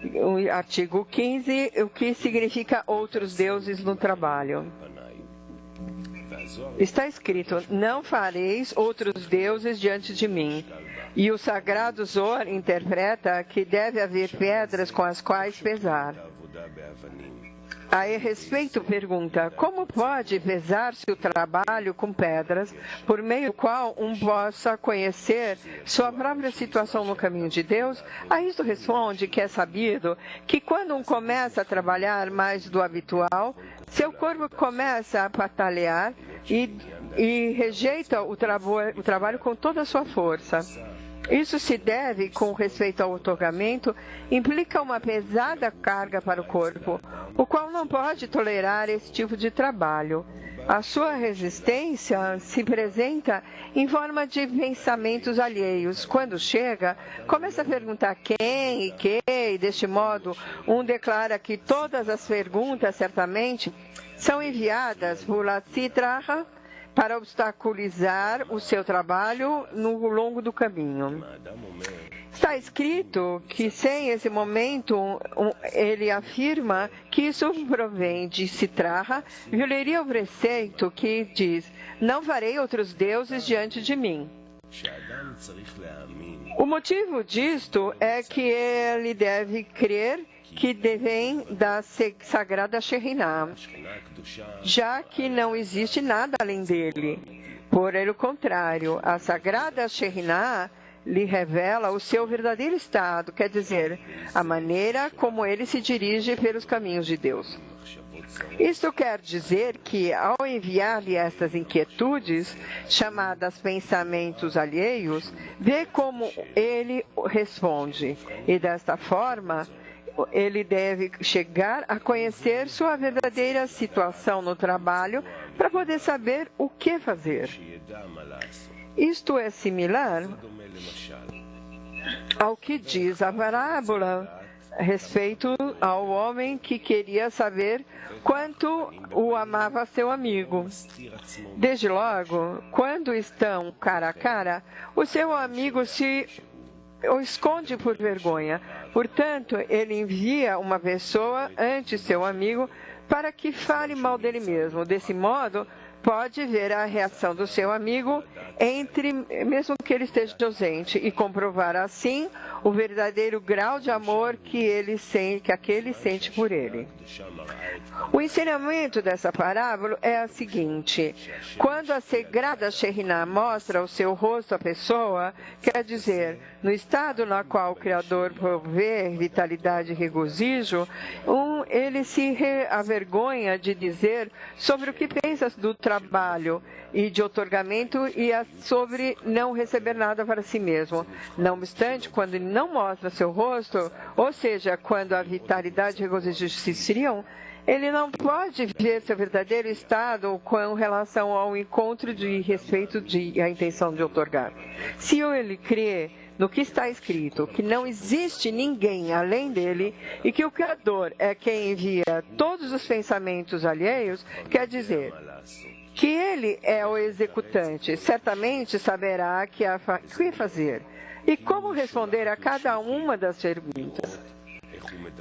O artigo 15, o que significa outros deuses no trabalho. Está escrito, não fareis outros deuses diante de mim. E o sagrado Zohar interpreta que deve haver pedras com as quais pesar. A respeito pergunta, como pode pesar-se o trabalho com pedras, por meio do qual um possa conhecer sua própria situação no caminho de Deus? A isto responde que é sabido que quando um começa a trabalhar mais do habitual, seu corpo começa a patalear e rejeita o trabalho com toda a sua força. Isso se deve, com respeito ao otorgamento, implica uma pesada carga para o corpo, o qual não pode tolerar esse tipo de trabalho. A sua resistência se apresenta em forma de pensamentos alheios. Quando chega, começa a perguntar quem e que, e deste modo, um declara que todas as perguntas, certamente, são enviadas por Latsitraha, para obstaculizar o seu trabalho no longo do caminho. Está escrito que, sem esse momento, ele afirma que isso provém de Sitraha, violaria o preceito que diz, não farei outros deuses diante de mim. O motivo disto é que ele deve crer que vem da sagrada Shekhinah, já que não existe nada além dele. Por o contrário, a sagrada Shekhinah lhe revela o seu verdadeiro estado, quer dizer, a maneira como ele se dirige pelos caminhos de Deus. Isto quer dizer que, ao enviar-lhe estas inquietudes, chamadas pensamentos alheios, vê como ele responde, e desta forma, ele deve chegar a conhecer sua verdadeira situação no trabalho para poder saber o que fazer. Isto é similar ao que diz a parábola a respeito ao homem que queria saber quanto o amava seu amigo. Desde logo, quando estão cara a cara, o seu amigo se o esconde por vergonha. Portanto, ele envia uma pessoa ante seu amigo para que fale mal dele mesmo. Desse modo, pode ver a reação do seu amigo, mesmo que ele esteja ausente, e comprovar assim o verdadeiro grau de amor que aquele sente por ele. O ensinamento dessa parábola é o seguinte: quando a sagrada Shekhinah mostra o seu rosto à pessoa, quer dizer, no estado no qual o Criador provê vitalidade e regozijo, ele se avergonha de dizer sobre o que pensa do trabalho e de otorgamento e sobre não receber nada para si mesmo. Não obstante, quando ele não mostra seu rosto, ou seja, quando a vitalidade e regozijo se esfriam, ele não pode ver seu verdadeiro estado com relação ao encontro de respeito à intenção de otorgar. Se ele crê no que está escrito, que não existe ninguém além dele e que o Criador é quem envia todos os pensamentos alheios, quer dizer que ele é o executante, certamente saberá o que fazer e como responder a cada uma das perguntas.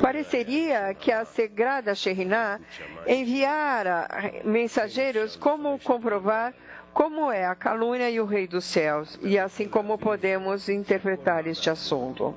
Pareceria que a sagrada Shekhinah enviara mensageiros como comprovar como é a calúnia e o rei dos céus, e assim como podemos interpretar este assunto.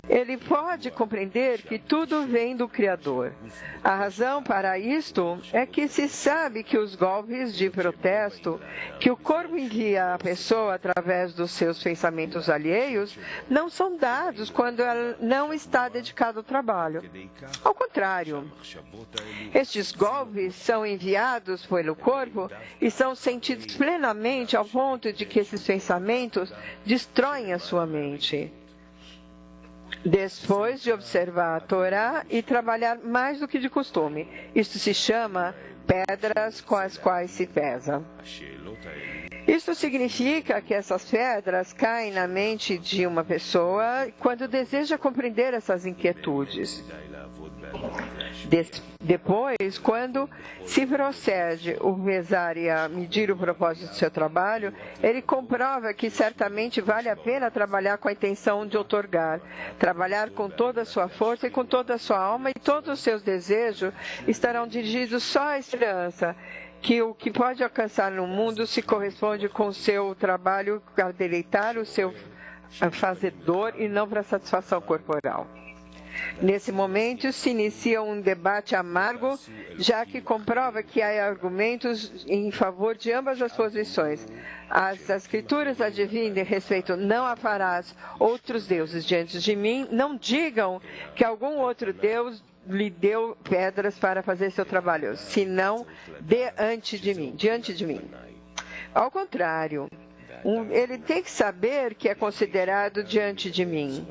Ele pode compreender que tudo vem do Criador. A razão para isto é que se sabe que os golpes de protesto que o corpo envia à pessoa através dos seus pensamentos alheios não são dados quando ela não está dedicada ao trabalho. Ao contrário, estes golpes são enviados pelo corpo e são sentidos plenamente ao ponto de que esses pensamentos destroem a sua mente. Depois de observar a Torá e trabalhar mais do que de costume. Isto se chama pedras com as quais se pesa. Isto significa que essas pedras caem na mente de uma pessoa quando deseja compreender essas inquietudes. Depois, quando se procede o pesar e a medir o propósito do seu trabalho, ele comprova que certamente vale a pena trabalhar com a intenção de outorgar, trabalhar com toda a sua força e com toda a sua alma, e todos os seus desejos estarão dirigidos só à esperança, que o que pode alcançar no mundo se corresponde com o seu trabalho para deleitar o seu fazedor e não para a satisfação corporal. Nesse momento se inicia um debate amargo, já que comprova que há argumentos em favor de ambas as posições. As Escrituras advêm respeito, não farás outros deuses diante de mim, não digam que algum outro Deus lhe deu pedras para fazer seu trabalho, senão diante de mim. Ao contrário, ele tem que saber que é considerado diante de mim.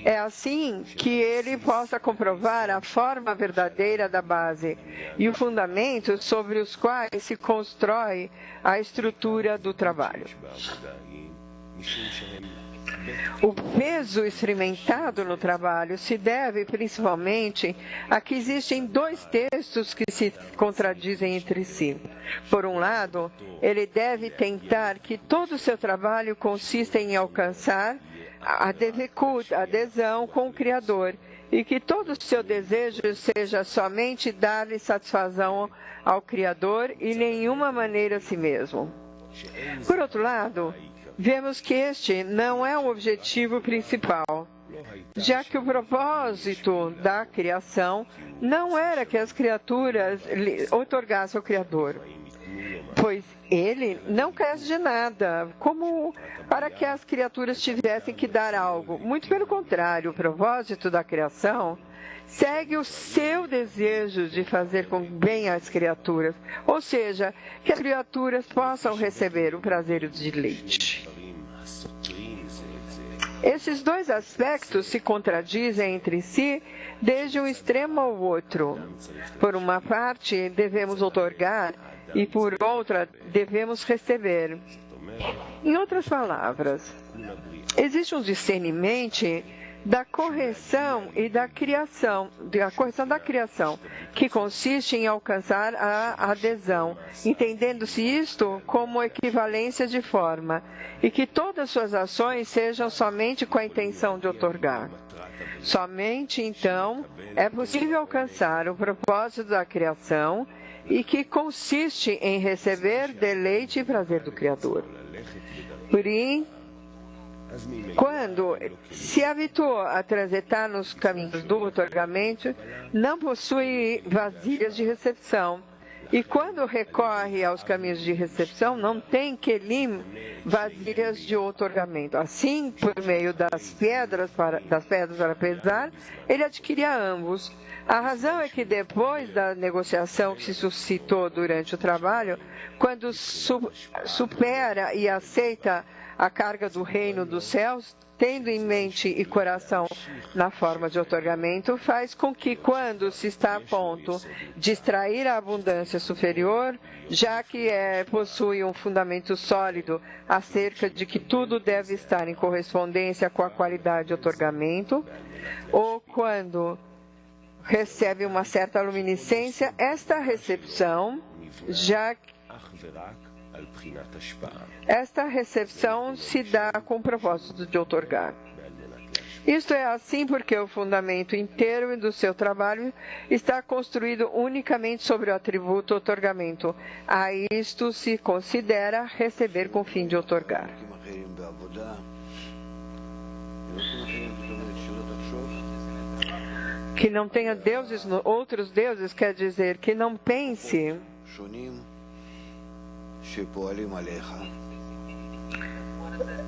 É assim que ele possa comprovar a forma verdadeira da base e o fundamento sobre os quais se constrói a estrutura do trabalho. O peso experimentado no trabalho se deve principalmente a que existem dois textos que se contradizem entre si. Por um lado, ele deve tentar que todo o seu trabalho consista em alcançar a adesão com o Criador, e que todo o seu desejo seja somente dar-lhe satisfação ao Criador e nenhuma maneira a si mesmo. Por outro lado, vemos que este não é o objetivo principal, já que o propósito da criação não era que as criaturas outorgassem ao Criador, pois ele não carece de nada, como para que as criaturas tivessem que dar algo. Muito pelo contrário, o propósito da criação segue o seu desejo de fazer com bem às criaturas, ou seja, que as criaturas possam receber o prazer e o deleite. Esses dois aspectos se contradizem entre si desde um extremo ao outro. Por uma parte, devemos outorgar e, por outra, devemos receber. Em outras palavras, existe um discernimento da correção e da criação, da criação, que consiste em alcançar a adesão, entendendo-se isto como equivalência de forma, e que todas suas ações sejam somente com a intenção de outorgar. Somente então é possível alcançar o propósito da criação, e que consiste em receber deleite e prazer do Criador. Porém, quando se habituou a transitar nos caminhos do outorgamento, não possui vasilhas de recepção. E quando recorre aos caminhos de recepção, não tem kelim, vasilhas de outorgamento. Assim, por meio das pedras para pesar, ele adquiria ambos. A razão é que depois da negociação que se suscitou durante o trabalho, quando supera e aceita a carga do reino dos céus, tendo em mente e coração na forma de outorgamento, faz com que, quando se está a ponto de extrair a abundância superior, já que possui um fundamento sólido acerca de que tudo deve estar em correspondência com a qualidade de outorgamento, ou quando recebe uma certa luminescência, esta recepção se dá com o propósito de outorgar. Isto é assim porque o fundamento inteiro do seu trabalho está construído unicamente sobre o atributo outorgamento. A isto se considera receber com o fim de outorgar. Que não tenha outros deuses quer dizer que não pense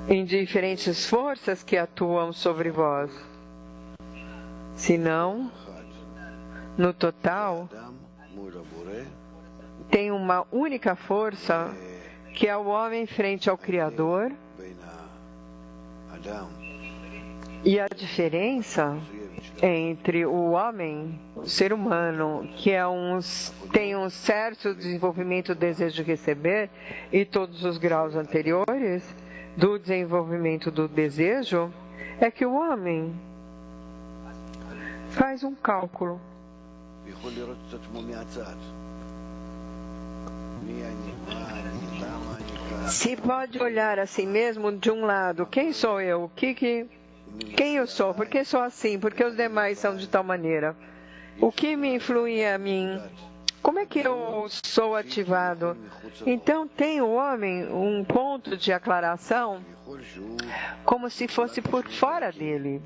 em diferentes forças que atuam sobre vós, senão, no total, tem uma única força que é o homem frente ao Criador, e a diferença entre o homem, o ser humano, que tem um certo desenvolvimento do desejo de receber, e todos os graus anteriores do desenvolvimento do desejo, é que o homem faz um cálculo ויכול לראות את עצמו מהצד. מי אני, מה אני, למה אני כאן? Se pode olhar a si mesmo de um lado, quem sou eu? Quem eu sou? Por que sou assim? Por que os demais são de tal maneira? O que me influi a mim? Como é que eu sou ativado? Então, tem o homem um ponto de aclaração como se fosse por fora dele.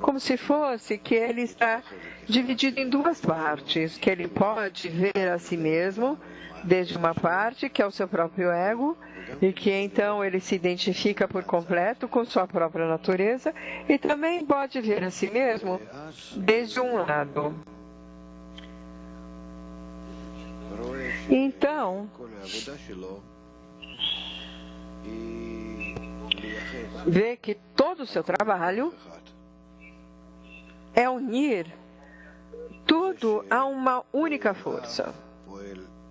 Como se fosse que ele está dividido em duas partes, que ele pode ver a si mesmo desde uma parte, que é o seu próprio ego, e que então ele se identifica por completo com sua própria natureza, e também pode ver a si mesmo desde um lado. Então, vê que todo o seu trabalho é unir tudo a uma única força.